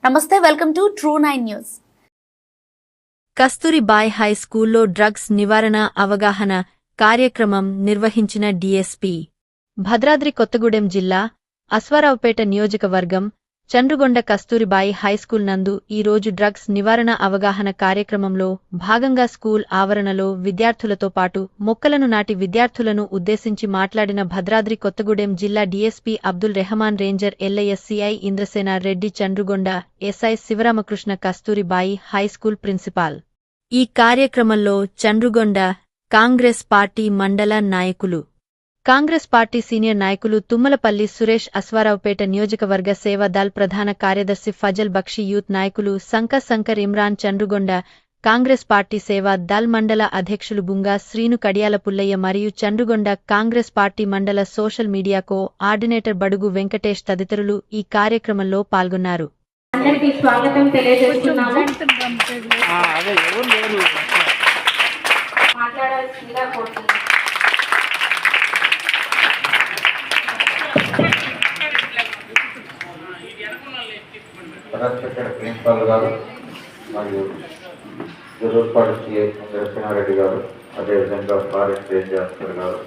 నమస్తే, welcome to True9 news. Kasturibai high స్కూల్లో drugs నివారణ అవగాహన కార్యక్రమం నిర్వహించిన డీఎస్పీ. భద్రాద్రి కొత్తగూడెం జిల్లా అశ్వారావుపేట నియోజకవర్గం చండ్రుగొండ కస్తూరిబాయి హైస్కూల్ నందు ఈ రోజు డ్రగ్స్ నివారణ అవగాహన కార్యక్రమంలో భాగంగా స్కూల్ ఆవరణలో విద్యార్థులతో పాటు మొక్కలను నాటి విద్యార్థులను ఉద్దేశించి మాట్లాడిన భద్రాద్రి కొత్తగూడెం జిల్లా డీఎస్పీ అబ్దుల్ రెహమాన్, రేంజర్ ఎల్ఐఎస్సీఐ Indrasena Reddy, Chandrugonda SI Sivaramakrishna Kasturibai high school principal. ఈ కార్యక్రమంలో చండ్రుగొండ కాంగ్రెస్ పార్టీ మండల నాయకులు, కాంగ్రెస్ పార్టీ సీనియర్ నాయకులు తుమ్మలపల్లి సురేష్, అశ్వారావుపేట నియోజకవర్గ సేవా దళ్ ప్రధాన కార్యదర్శి ఫజల్ బక్షి, యూత్ నాయకులు శంకర్ ఇమ్రాన్, చండ్రుగొండ కాంగ్రెస్ పార్టీ సేవా దళ్ మండల అధ్యక్షులు బుంగా శ్రీను, కడియాల పుల్లయ్య మరియు చండ్రుగొండ కాంగ్రెస్ పార్టీ మండల సోషల్ మీడియా కోఆర్డినేటర్ బడుగు వెంకటేష్ తదితరులు ఈ కార్యక్రమంలో పాల్గొన్నారు. ప్రిన్సిపాల్ గారు మరియు జూలూరుపాటి ఇంద్రసేనారెడ్డి గారు, అదేవిధంగా ఫారెస్ట్ రేంజర్ ఆఫీసర్ గారు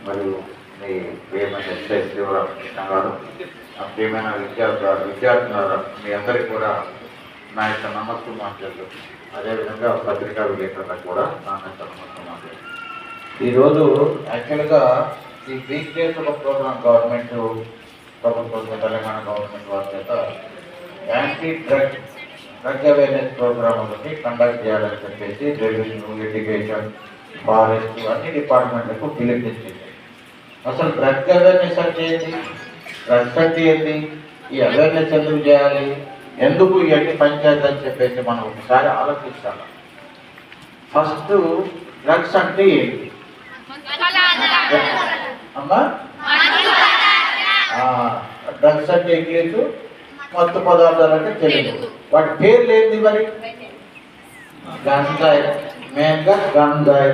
మరియు మీ ప్రియమైన ఎస్ఐ శివరామకృష్ణ గారు, ప్రియమైన విద్యార్థులారా, మీ అందరికీ కూడా నా యొక్క నమస్కారాలు. అదేవిధంగా పత్రికా విలేకరులకు కూడా నా యొక్క నమస్కారాలు. ఈరోజు యాక్చువల్గా ఈ వీక్ డేస్ ఒక ప్రోగ్రామ్ గవర్నమెంట్ ప్రభుత్వం, తెలంగాణ గవర్నమెంట్ వారి చేత యాంటీ డ్రగ్ అవేర్నెస్ ప్రోగ్రామ్ ఒకటి కండక్ట్ చేయాలని చెప్పేసి రెవెన్యూ, ఎడ్యుకేషన్, ఫారెస్ట్ అన్ని డిపార్ట్మెంట్లకు పిలుపునిచ్చింది. అసలు డ్రగ్ అవేర్నెస్ అంటే ఏంటి, డ్రగ్స్ అంటే ఏంటి, ఈ అవేర్నెస్ ఎందుకు చేయాలి, ఎందుకు ఇవన్నీ పనిచేయాలి అని చెప్పేసి మనం ఒకసారి ఆలోచిస్తాము. ఫస్ట్ డ్రగ్స్ అంటే ఏంటి అమ్మా? డ్రగ్స్ అంటే ఇంగ్లీషు, మత్తు పదార్థాలు అంటే తెలుగు. వాటి పేర్లు ఏంటి మరి? గంజాయి, మెయిన్గా గంజాయి,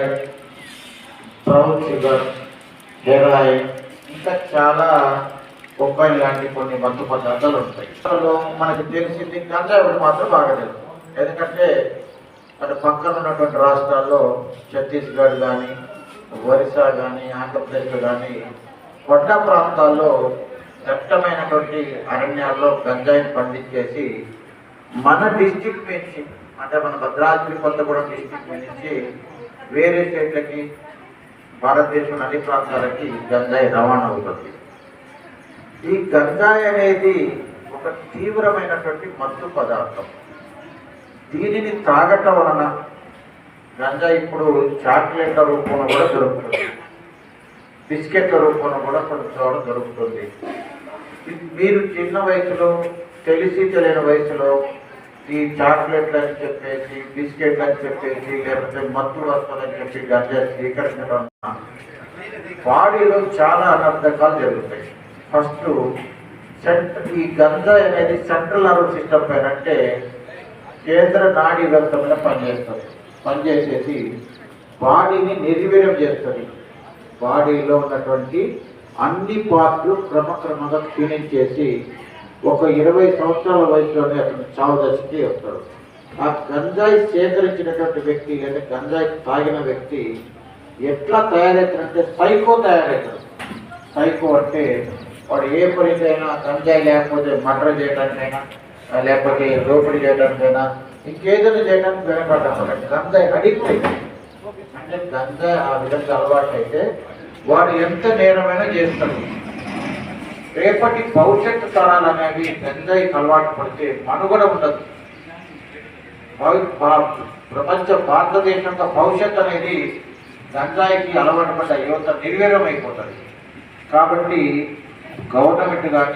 బ్రౌన్ షుగర్, హెరాయిన్, ఇంకా చాలా కొకాయిన్ లాంటి కొన్ని మత్తు పదార్థాలు ఉంటాయి. మనకు తెలిసింది గంజాయి ఒకటి మాత్రం బాగా తెలుసు. ఎందుకంటే అటు పక్కన ఉన్నటువంటి రాష్ట్రాల్లో ఛత్తీస్గఢ్ కానీ, ఒరిస్సా కానీ, ఆంధ్రప్రదేశ్లో కానీ కొండ ప్రాంతాల్లో దట్టమైనటువంటి అరణ్యాల్లో గంజాయిని పండించేసి మన డిస్టిక్ నుంచి, అంటే మన భద్రాద్రి కొత్తగూడెం డిస్టిక్ నుంచి వేరే స్టేట్లకి, భారతదేశం అన్ని ప్రాంతాలకి గంజాయి రవాణా అవుతుంది. ఈ గంజాయి అనేది ఒక తీవ్రమైనటువంటి మత్తు పదార్థం. దీనిని తాగటం వలన గంజాయి ఇప్పుడు చాక్లెట్ల రూపంలో కూడా దొరుకుతుంది, బిస్కెట్ల రూపంలో కూడా కొన్ని చోట దొరుకుతుంది. మీరు చిన్న వయసులో, తెలిసి తెలియని వయసులో ఈ చాక్లెట్లు అని చెప్పేసి, బిస్కెట్లు అని చెప్పేసి, లేకపోతే మత్తు వస్తుందని చెప్పి గంజాయి స్వీకరించడం బాడీలో చాలా అనర్థకాలు జరుగుతాయి. ఫస్ట్ ఈ గంజాయి అనేది సెంట్రల్ నర్వస్ సిస్టమ్ పైన, అంటే కేంద్ర నాడీ వ్యవస్థ మీద పనిచేసేసి బాడీని నిర్వీర్యం చేస్తుంది. బాడీలో ఉన్నటువంటి అన్ని పార్ట్లు క్రమక్రమంగా క్షీణించేసి ఒక 20 సంవత్సరాల వయసులోనే అతను చావు దశకి వస్తాడు. ఆ గంజాయి సేకరించినటువంటి వ్యక్తి లేదా గంజాయి తాగిన వ్యక్తి ఎట్లా తయారవుతాడంటే సైకో తయారవుతాడు. సైకో అంటే వాడు ఏ పనికైనా, గంజాయి లేకపోతే మర్డర్ చేయడానికైనా, లేకపోతే దోపిడీ చేయడానికైనా, ఇంకేదైనా చేయడానికి వెనకాడతాడు. గంజాయి అడిక్ట్ అయితే, అంటే గంజాయి ఆ విధంగా అలవాటు అయితే వాడు ఎంత నేరమైనా చేస్తాడు. రేపటి భవిష్యత్తు తరాలు అనేవి గంజాయికి అలవాటు పడితే మనుగడ ఉండదు. ప్రపంచ భారతదేశంలో భవిష్యత్తు అనేది గంజాయికి అలవాటు పడ్డ యువత నిర్వీర్యం అయిపోతుంది. కాబట్టి గవర్నమెంట్ కానీ